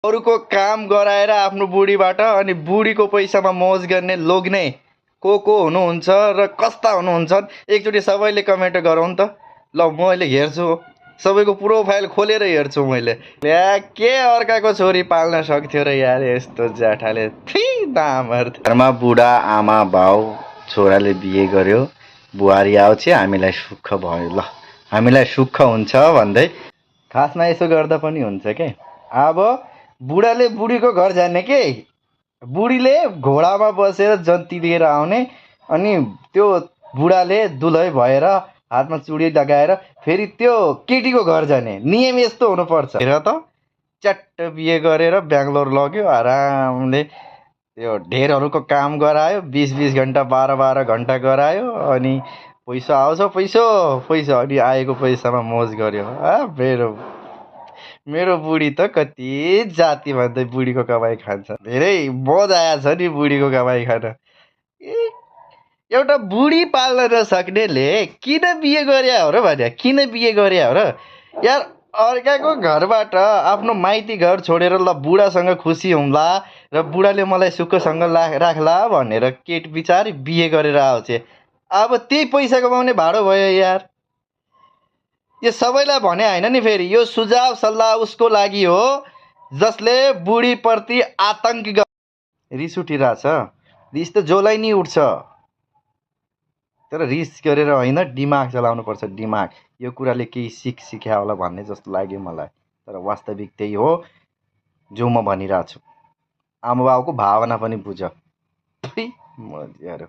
अरूको काम गराएर आफ्नो बुढीबाट अनि बुढीको पैसामा मौज गर्ने लोग्ने को हुनुहुन्छ र कस्ता हुनुहुन्छ एकचोटि सबैले कमेन्ट गरौँ त। ल मैले हेर्छु, सबैको प्रोफाइल खोलेर हेर्छु मैले। के अर्काको छोरी पाल्न सक्थ्यो र यार यस्तो ज्याठाले। घरमा बुढा आमा बाउ छोराले बिहे गर्यो, बुहारी आउँछ, हामीलाई सुख भयो। ल हामीलाई सुख हुन्छ भन्दै खासमा यसो गर्दा पनि हुन्छ के। अब बुढाले बुढीको घर जाने के, बुढीले घोडामा बसेर जन्ती लिएर आउने, अनि त्यो बुढाले दुलै भएर हातमा चुडी लगाएर फेरि त्यो केटीको घर जाने। नियम यस्तो हुनुपर्छ। हेर त, च्याट्ट बिहे गरेर बेङ्गलोर लग्यो, आरामले त्यो ढेरहरूको काम गरायो, 20-20 घन्टा 12-12 घन्टा गरायो, अनि पैसा आउँछ, पैसा अनि आएको पैसामा मौज गर्यो। मेरो बुढी त कति जाति भन्दै बुढीको कमाइ खान्छ। धेरै मजा आएछ नि बुढीको कमाइ खान। एउटा बुढी पाल्न नसक्नेले किन बिहे गरे हो र भने, किन बिहे गरे हो र यार। अर्काको घरबाट आफ्नो माइती घर छोडेर ल बुढासँग खुसी हुम्ला र बुढाले मलाई सुखसँग राख्ला भनेर केट बिचारी बिहे गरेर आउँछ। अब त्यही पैसा कमाउने भाडो भयो यार। यो सबैलाई भने होइन नि, फेरि यो सुझाव सल्लाह उसको लागि हो जसले बुढीप्रति आतंक। रिस उठिरहेछ, रिस त जसलाई नि उठ्छ, तर रिस गरेर होइन, दिमाग चलाउनु पर्छ। दिमाग, यो कुराले केही सिक्या होला भन्ने जस्तो लाग्यो मलाई, तर वास्तविक त्यही हो जो म भनिरहेको छु। आमा बाउको भावना पनि बुझ। मजाहरू